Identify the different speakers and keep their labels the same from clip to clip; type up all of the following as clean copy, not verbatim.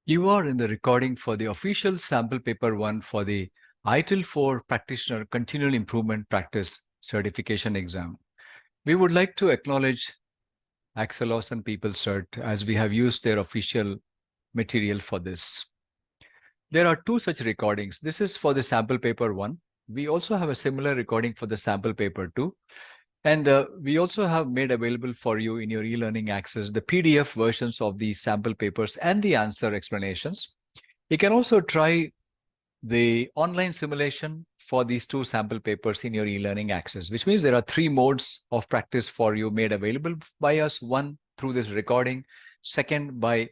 Speaker 1: You are in the recording for the official sample paper 1 for the ITIL 4 Practitioner Continual Improvement Practice Certification Exam. We would like to acknowledge AXELOS and PeopleCert as we have used their official material for this. There are two such recordings. This is for the sample paper 1. We also have a similar recording for the sample paper 2. And we also have made available for you in your e-learning access the PDF versions of these sample papers and the answer explanations. You can also try the online simulation for these two sample papers in your e-learning access, which means there are 3 modes of practice for you made available by us. 1, through this recording. 2, by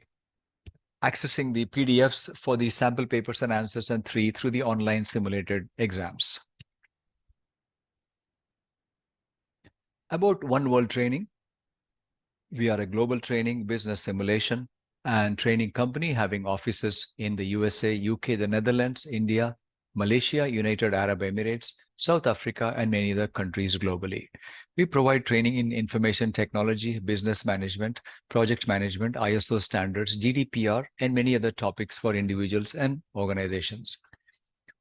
Speaker 1: accessing the PDFs for the sample papers and answers. And 3, through the online simulated exams. About One World Training. We are a global training, business simulation, and training company having offices in the USA, UK, the Netherlands, India, Malaysia, United Arab Emirates, South Africa, and many other countries globally. We provide training in information technology, business management, project management, ISO standards, GDPR, and many other topics for individuals and organizations.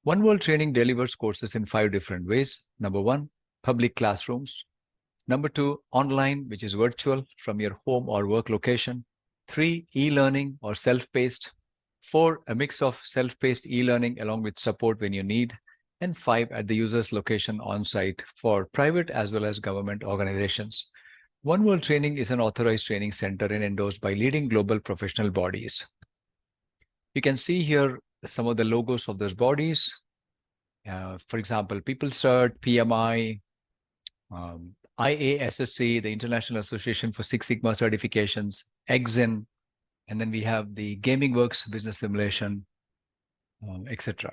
Speaker 1: One World Training delivers courses in 5 different ways. Number 1, public classrooms. Number 2, online, which is virtual from your home or work location. 3, e-learning or self-paced. 4, a mix of self-paced e-learning along with support when you need. And 5, at the user's location on-site for private as well as government organizations. One World Training is an authorized training center and endorsed by leading global professional bodies. You can see here some of the logos of those bodies. For example, PeopleCert, PMI, IASSC, the International Association for Six Sigma Certifications, EXIN, and then we have the Gaming Works Business Simulation, etc.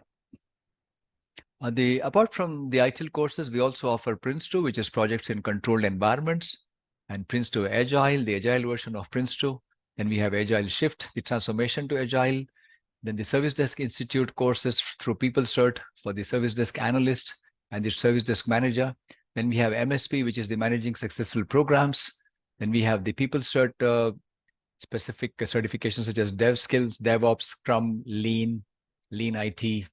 Speaker 1: Apart from the ITIL courses, we also offer Prince2, which is projects in controlled environments, and Prince2 Agile, the Agile version of Prince2. Then we have Agile Shift, the transformation to Agile. Then the Service Desk Institute courses through PeopleCert for the Service Desk Analyst and the Service Desk Manager. Then we have MSP, which is the Managing Successful Programs. Then we have the PeopleCert specific certifications such as Dev Skills, DevOps, Scrum, Lean IT.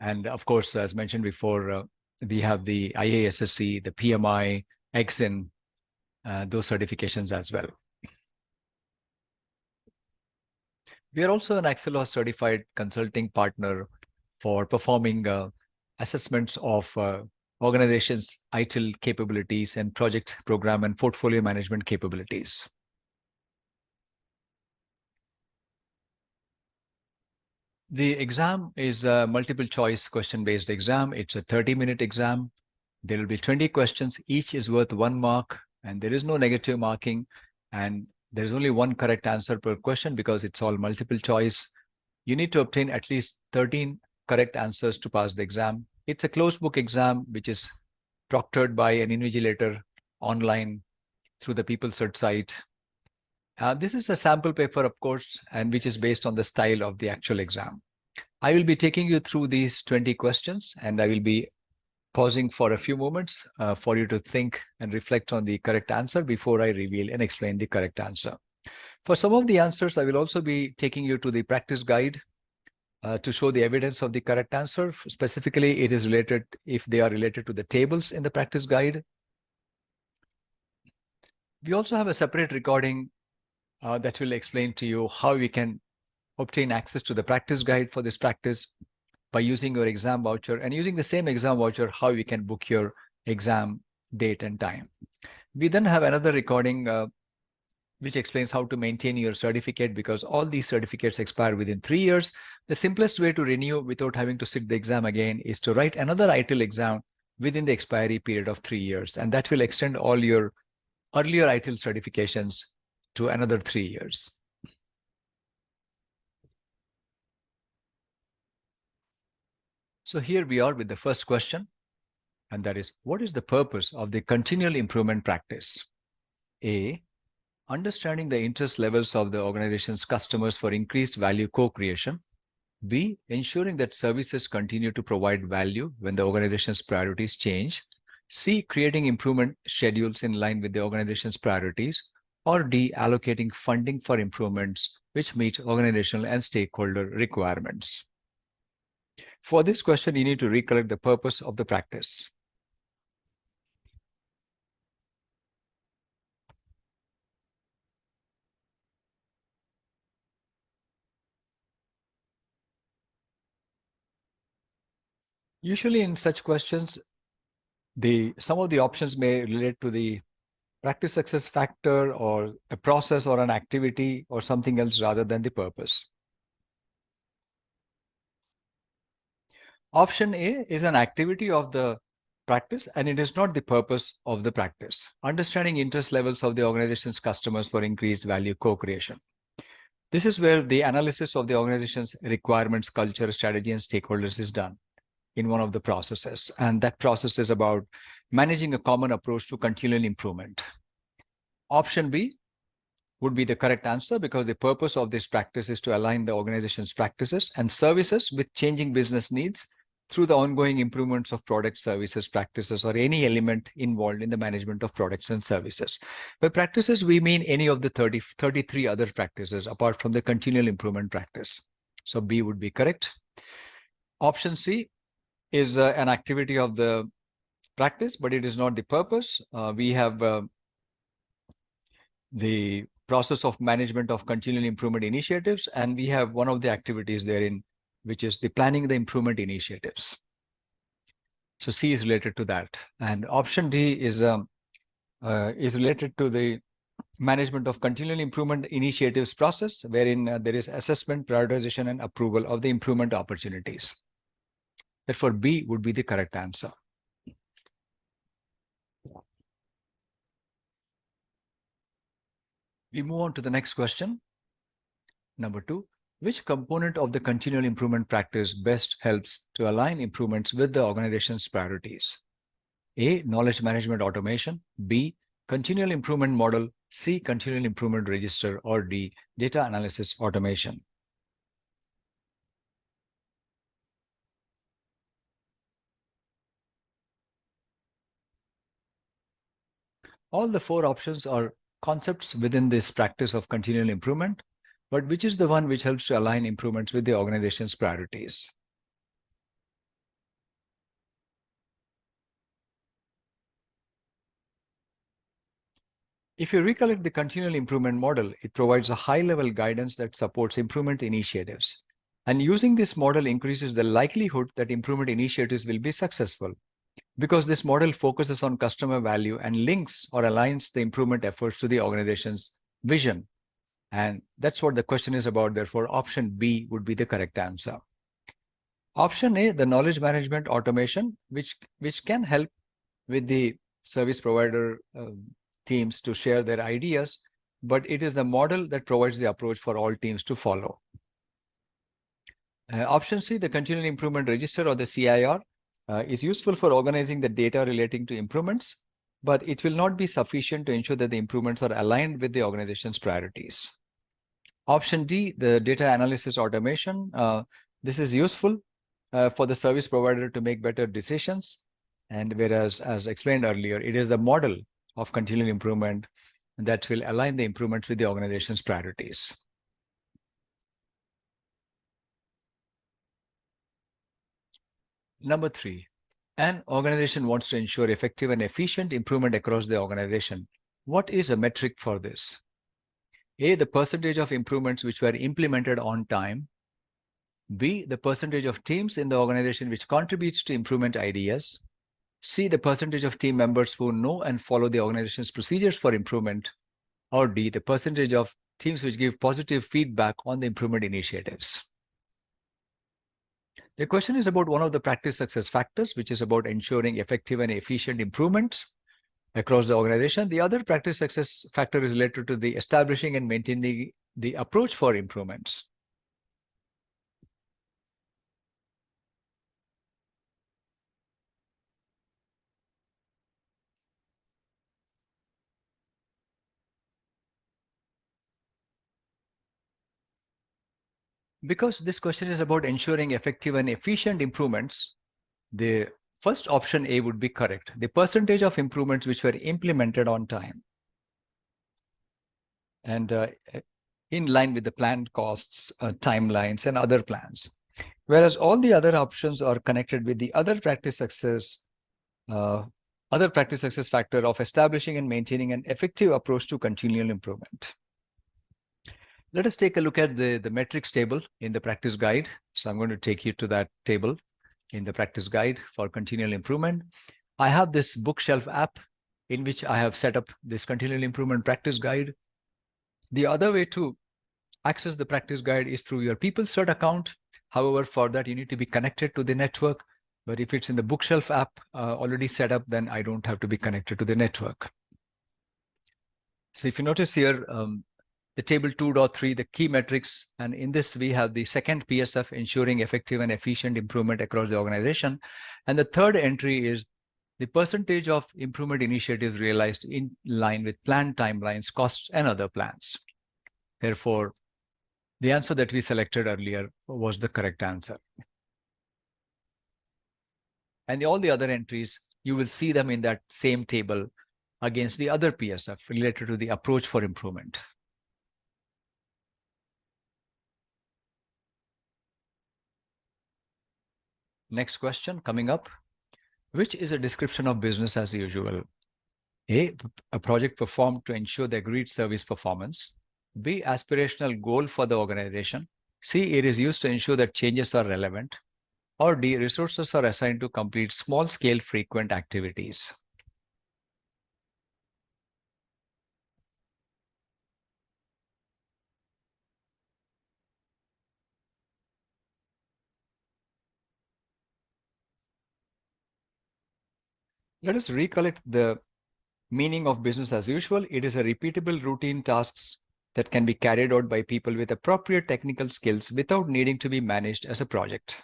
Speaker 1: And of course, as mentioned before, we have the IASSC, the PMI, EXIN, those certifications as well. We are also an AXELOS certified consulting partner for performing assessments of organizations' ITIL capabilities and project program and portfolio management capabilities. The exam is a multiple choice question-based exam. It's a 30-minute exam. There will be 20 questions. Each is worth 1 mark, and there is no negative marking. And there is only 1 correct answer per question because it's all multiple choice. You need to obtain at least 13 correct answers to pass the exam. It's a closed book exam, which is proctored by an invigilator online through the PeopleCert site. This is a sample paper, of course, and which is based on the style of the actual exam. I will be taking you through these 20 questions, and I will be pausing for a few moments for you to think and reflect on the correct answer before I reveal and explain the correct answer. For some of the answers, I will also be taking you to the practice guide to show the evidence of the correct answer. Specifically, it is related if they are related to the tables in the practice guide. We also have a separate recording that will explain to you how you can obtain access to the practice guide for this practice by using your exam voucher, and using the same exam voucher, how you can book your exam date and time. We then have another recording which explains how to maintain your certificate, because all these certificates expire within 3 years. The simplest way to renew without having to sit the exam again is to write another ITIL exam within the expiry period of 3 years, and that will extend all your earlier ITIL certifications to another 3 years. So here we are with the first question, and that is, what is the purpose of the continual improvement practice? A, understanding the interest levels of the organization's customers for increased value co-creation. B, ensuring that services continue to provide value when the organization's priorities change. C, creating improvement schedules in line with the organization's priorities. or D, allocating funding for improvements which meet organizational and stakeholder requirements? For this question, you need to recollect the purpose of the practice. Usually in such questions, some of the options may relate to the practice success factor or a process or an activity or something else rather than the purpose. Option A is an activity of the practice and it is not the purpose of the practice. Understanding interest levels of the organization's customers for increased value co-creation. This is where the analysis of the organization's requirements, culture, strategy, and stakeholders is done in one of the processes. And that process is about managing a common approach to continual improvement. Option B would be the correct answer because the purpose of this practice is to align the organization's practices and services with changing business needs through the ongoing improvements of products, services, practices, or any element involved in the management of products and services. By practices, we mean any of the 33 other practices apart from the continual improvement practice. So B would be correct. Option C is an activity of the practice, but it is not the purpose. We have the process of management of continual improvement initiatives, and we have one of the activities therein, which is the planning the improvement initiatives. So C is related to that. And option D is related to the management of continual improvement initiatives process, wherein there is assessment, prioritization, and approval of the improvement opportunities. Therefore, B would be the correct answer. We move on to the next question. Number 2, which component of the continual improvement practice best helps to align improvements with the organization's priorities? A, knowledge management automation, B, continual improvement model, C, continual improvement register, or D, data analysis automation. All the 4 options are concepts within this practice of continual improvement, but which is the one which helps to align improvements with the organization's priorities? If you recollect the continual improvement model, it provides a high-level guidance that supports improvement initiatives. And using this model increases the likelihood that improvement initiatives will be successful, because this model focuses on customer value and links or aligns the improvement efforts to the organization's vision. And that's what the question is about. Therefore, option B would be the correct answer. Option A, the knowledge management automation, which can help with the service provider teams to share their ideas, but it is the model that provides the approach for all teams to follow. Option C, the continual improvement register or the CIR, is useful for organizing the data relating to improvements, but it will not be sufficient to ensure that the improvements are aligned with the organization's priorities. Option D, the data analysis automation. This is useful for the service provider to make better decisions. And whereas, as explained earlier, it is the model of continual improvement that will align the improvements with the organization's priorities. Number 3, an organization wants to ensure effective and efficient improvement across the organization. What is a metric for this? A, the percentage of improvements which were implemented on time. B, the percentage of teams in the organization which contributes to improvement ideas. C, the percentage of team members who know and follow the organization's procedures for improvement. Or D, the percentage of teams which give positive feedback on the improvement initiatives. The question is about one of the practice success factors, which is about ensuring effective and efficient improvements across the organization. The other practice success factor is related to the establishing and maintaining the approach for improvements. Because this question is about ensuring effective and efficient improvements, the first option A would be correct. The percentage of improvements which were implemented on time. and in line with the planned costs, timelines, and other plans. Whereas all the other options are connected with the uh, other practice success factor of establishing and maintaining an effective approach to continual improvement. Let us take a look at the metrics table in the practice guide. So I'm going to take you to that table in the practice guide for continual improvement. I have this bookshelf app in which I have set up this continual improvement practice guide. The other way to access the practice guide is through your PeopleCert account. However, for that, you need to be connected to the network. But if it's in the bookshelf app already set up, then I don't have to be connected to the network. So if you notice here, the table 2.3, the key metrics, and in this we have the second PSF, ensuring effective and efficient improvement across the organization. And the third entry is the percentage of improvement initiatives realized in line with planned timelines, costs, and other plans. Therefore, the answer that we selected earlier was the correct answer. And all the other entries, you will see them in that same table against the other PSF related to the approach for improvement. Next question coming up. Which is a description of business as usual? A project performed to ensure the agreed service performance. B, aspirational goal for the organization. C, it is used to ensure that changes are relevant. Or D, resources are assigned to complete small-scale frequent activities. Let us recollect the meaning of business as usual. It is a repeatable routine tasks that can be carried out by people with appropriate technical skills without needing to be managed as a project.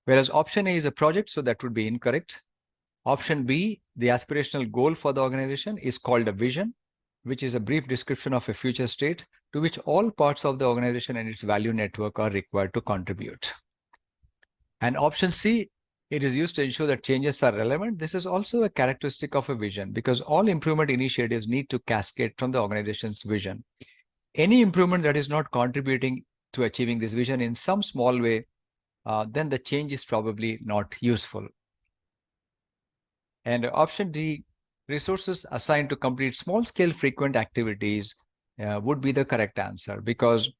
Speaker 1: Whereas option A is a project, so that would be incorrect. Option B, the aspirational goal for the organization, is called a vision, which is a brief description of a future state to which all parts of the organization and its value network are required to contribute. And option C, it is used to ensure that changes are relevant. This is also a characteristic of a vision because all improvement initiatives need to cascade from the organization's vision. Any improvement that is not contributing to achieving this vision in some small way, then the change is probably not useful. And option D, resources assigned to complete small-scale frequent activities would be the correct answer because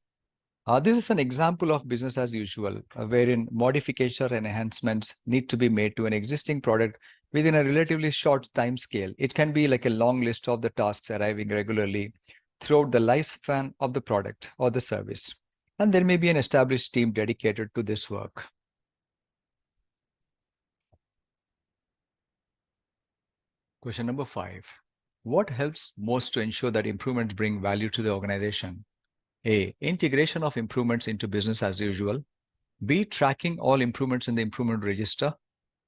Speaker 1: this is an example of business as usual, wherein modification and enhancements need to be made to an existing product within a relatively short time scale. It can be like a long list of the tasks arriving regularly throughout the lifespan of the product or the service. And there may be an established team dedicated to this work. Question number 5. What helps most to ensure that improvements bring value to the organization? A, integration of improvements into business as usual. B, tracking all improvements in the improvement register.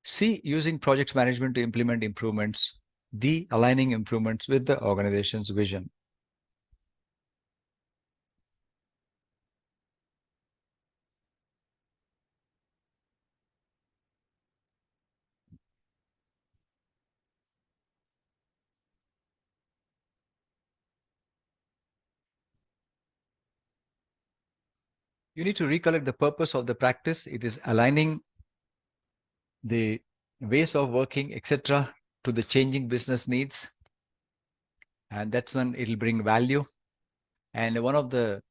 Speaker 1: C, using project management to implement improvements. D, aligning improvements with the organization's vision. You need to recollect the purpose of the practice. It is aligning the ways of working, etc., to the changing business needs. And that's when it'll bring value. And one of the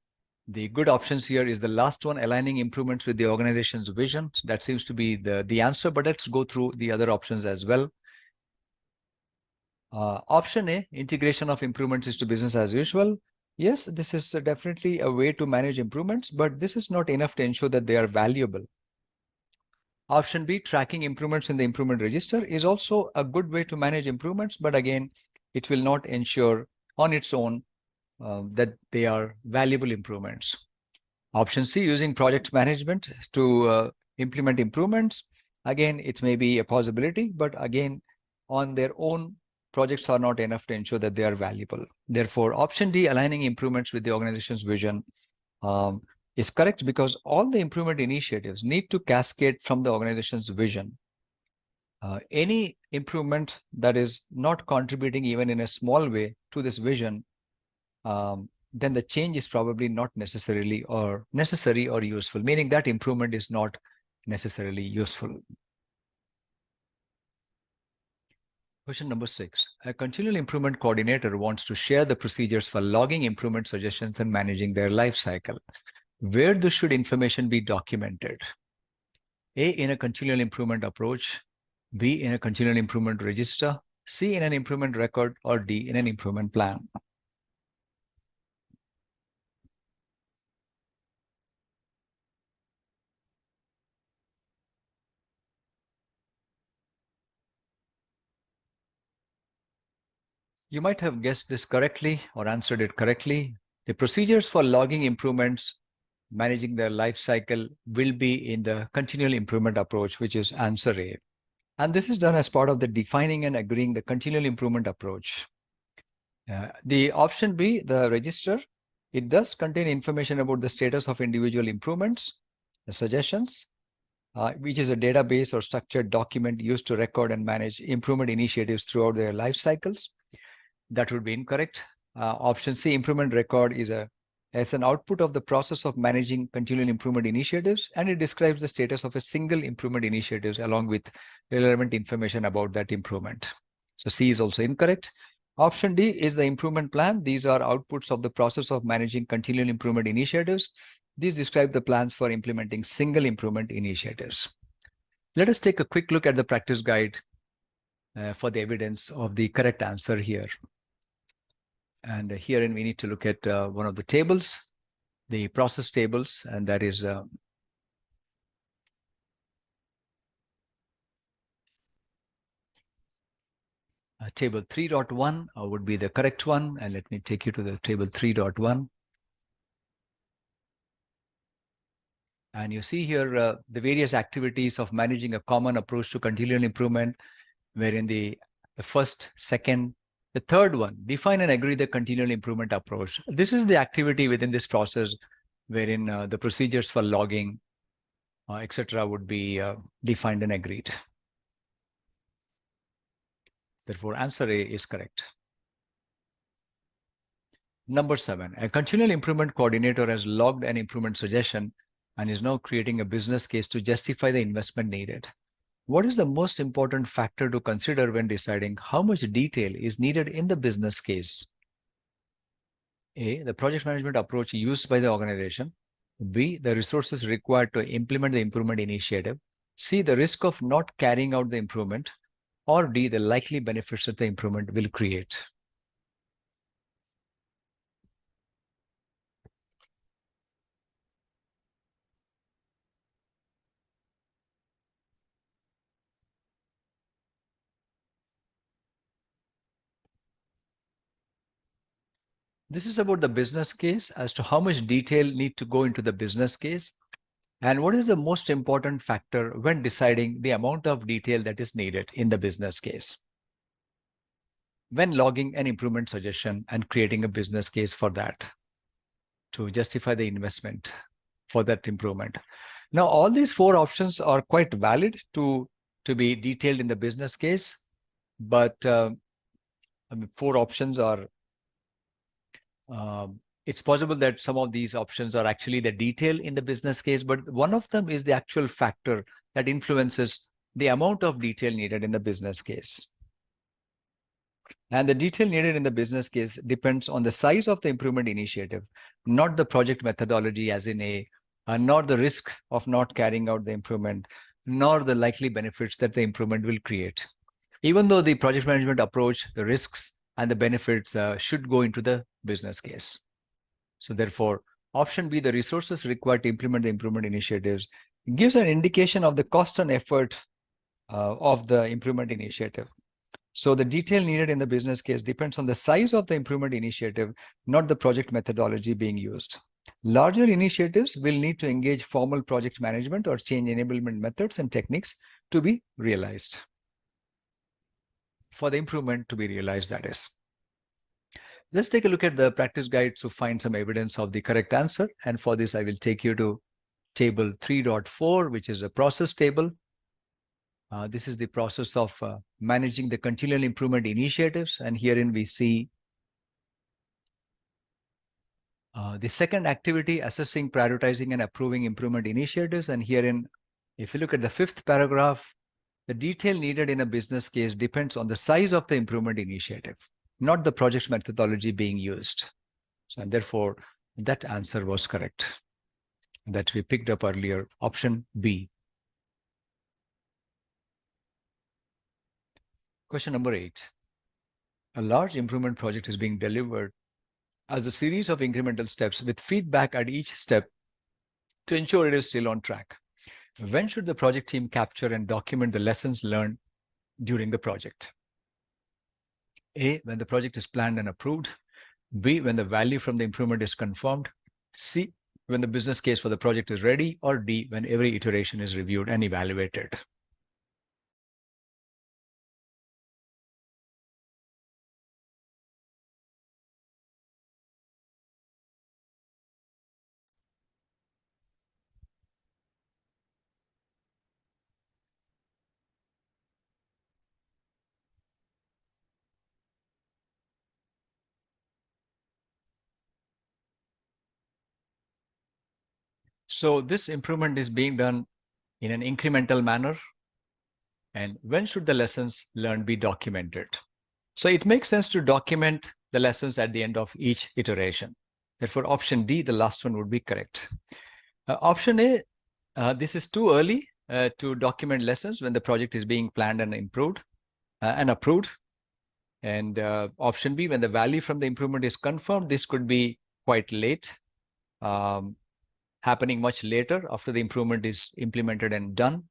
Speaker 1: good options here is the last one, aligning improvements with the organization's vision. That seems to be the answer, but let's go through the other options as well. Option A, integration of improvements into business as usual. Yes, this is definitely a way to manage improvements, but this is not enough to ensure that they are valuable. Option B, tracking improvements in the improvement register is also a good way to manage improvements, but again, it will not ensure on its own that they are valuable improvements. Option C, using project management to implement improvements. Again, it may be a possibility, but again, on their own, projects are not enough to ensure that they are valuable. Therefore, option D, aligning improvements with the organization's vision, is correct because all the improvement initiatives need to cascade from the organization's vision. Any improvement that is not contributing even in a small way to this vision then the change is probably not necessary or useful, meaning that improvement is not necessarily useful. Question number 6. A continual improvement coordinator wants to share the procedures for logging improvement suggestions and managing their life cycle. Where this should information be documented? A, in a continual improvement approach, B, in a continual improvement register, C, in an improvement record, or D, in an improvement plan. You might have guessed this correctly or answered it correctly. The procedures for logging improvements, managing their life cycle, will be in the continual improvement approach, which is answer A. And this is done as part of the defining and agreeing the continual improvement approach. The option B, the register, it does contain information about the status of individual improvements, the suggestions, which is a database or structured document used to record and manage improvement initiatives throughout their life cycles. That would be incorrect. Option C, improvement record, is as an output of the process of managing continual improvement initiatives, and it describes the status of a single improvement initiatives along with relevant information about that improvement. So C is also incorrect. Option D is the improvement plan. These are outputs of the process of managing continual improvement initiatives. These describe the plans for implementing single improvement initiatives. Let us take a quick look at the practice guide for the evidence of the correct answer here. And herein we need to look at one of the tables, the process tables, and that is table 3.1 would be the correct one. And let me take you to the table 3.1. And you see here the various activities of managing a common approach to continual improvement, wherein the first, second, the third one, define and agree the continual improvement approach. This is the activity within this process wherein the procedures for logging, etc., would be defined and agreed. Therefore, answer A is correct. Number 7, a continual improvement coordinator has logged an improvement suggestion and is now creating a business case to justify the investment needed. What is the most important factor to consider when deciding how much detail is needed in the business case? A, the project management approach used by the organization. B, the resources required to implement the improvement initiative. C, the risk of not carrying out the improvement. Or D, the likely benefits that the improvement will create. This is about the business case as to how much detail need to go into the business case and what is the most important factor when deciding the amount of detail that is needed in the business case. When logging an improvement suggestion and creating a business case for that to justify the investment for that improvement. Now, all these 4 options are quite valid to be detailed in the business case, but 4 options are it's possible that some of these options are actually the detail in the business case, but one of them is the actual factor that influences the amount of detail needed in the business case. And the detail needed in the business case depends on the size of the improvement initiative, not the project methodology as in nor the risk of not carrying out the improvement, nor the likely benefits that the improvement will create. Even though the project management approach, the risks and the benefits should go into the business case. So therefore, option B, the resources required to implement the improvement initiatives, gives an indication of the cost and effort of the improvement initiative. So the detail needed in the business case depends on the size of the improvement initiative, not the project methodology being used. Larger initiatives will need to engage formal project management or change enablement methods and techniques to be realized. For the improvement to be realized, that is. Let's take a look at the practice guide to find some evidence of the correct answer. And for this, I will take you to table 3.4, which is a process table. This is the process of managing the continual improvement initiatives. And herein we see The second activity, assessing, prioritizing, and approving improvement initiatives. And herein, if you look at the fifth paragraph, the detail needed in a business case depends on the size of the improvement initiative, not the project methodology being used. So, and therefore, that answer was correct that we picked up earlier, option B. Question number 8. A large improvement project is being delivered as a series of incremental steps with feedback at each step to ensure it is still on track. When should the project team capture and document the lessons learned during the project? A, when the project is planned and approved. B, when the value from the improvement is confirmed. C, when the business case for the project is ready. Or D, when every iteration is reviewed and evaluated. So this improvement is being done in an incremental manner. And when should the lessons learned be documented? So it makes sense to document the lessons at the end of each iteration. Therefore, option D, the last one, would be correct. Option A, this is too early to document lessons when the project is being planned and improved and approved. And option B, when the value from the improvement is confirmed, this could be quite late, happening much later after the improvement is implemented and done.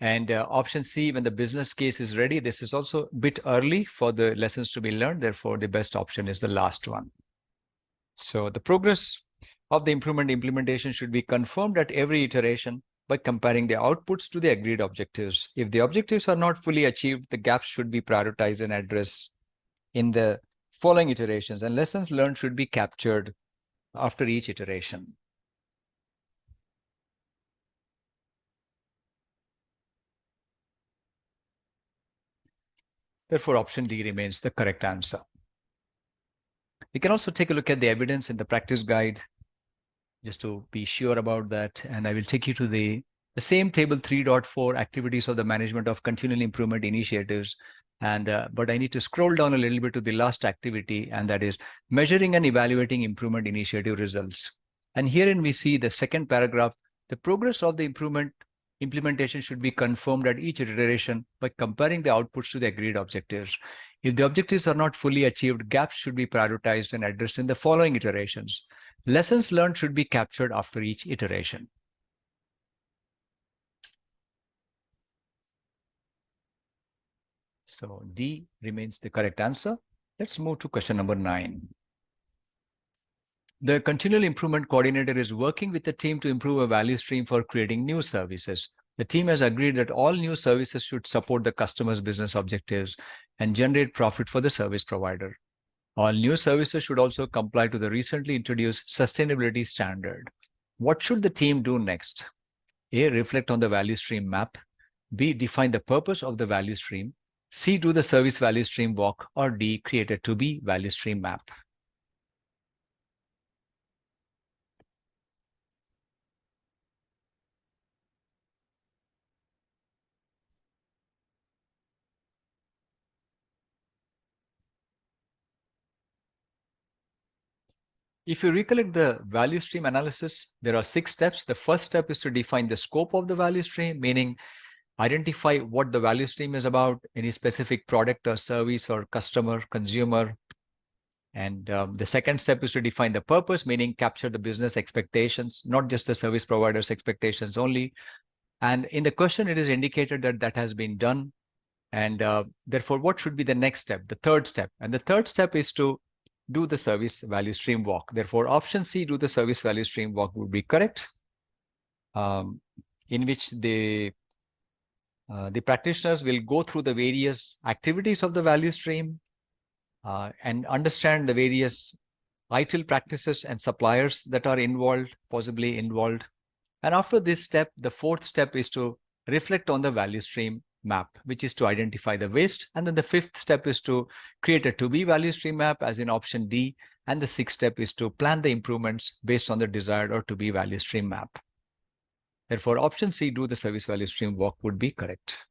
Speaker 1: And option C, when the business case is ready, this is also a bit early for the lessons to be learned. Therefore, the best option is the last one. So the progress of the improvement implementation should be confirmed at every iteration by comparing the outputs to the agreed objectives. If the objectives are not fully achieved, the gaps should be prioritized and addressed in the following iterations, and lessons learned should be captured after each iteration. Therefore, option D remains the correct answer. We can also take a look at the evidence in the practice guide just to be sure about that. And I will take you to the same table 3.4 activities of the management of continual improvement initiatives. And but I need to scroll down a little bit to the last activity, and that is measuring and evaluating improvement initiative results. And herein we see the second paragraph, the progress of the implementation should be confirmed at each iteration by comparing the outputs to the agreed objectives. If the objectives are not fully achieved, gaps should be prioritized and addressed in the following iterations. Lessons learned should be captured after each iteration. So D remains the correct answer. Let's move to question number 9. The continual improvement coordinator is working with the team to improve a value stream for creating new services. The team has agreed that all new services should support the customer's business objectives and generate profit for the service provider. All new services should also comply to the recently introduced sustainability standard. What should the team do next? A, reflect on the value stream map. B, define the purpose of the value stream. C, do the service value stream walk. Or D, create a to-be value stream map. If you recollect the value stream analysis, there are 6 steps. The first step is to define the scope of the value stream, meaning identify what the value stream is about, any specific product or service or customer, consumer. And the second step is to define the purpose, meaning capture the business expectations, not just the service provider's expectations only. And in the question, it is indicated that that has been done. And therefore, what should be the next step, the third step? And the third step is to do the service value stream walk. Therefore, option C, do the service value stream walk, would be correct, in which the practitioners will go through the various activities of the value stream and understand the various ITIL practices and suppliers that are involved, possibly involved. And after this step, the fourth step is to reflect on the value stream map, which is to identify the waste. And then the fifth step is to create a to-be value stream map, as in option D, And the sixth step is to plan the improvements based on the desired or to be value stream map. Therefore, option C, do the service value stream work, would be correct.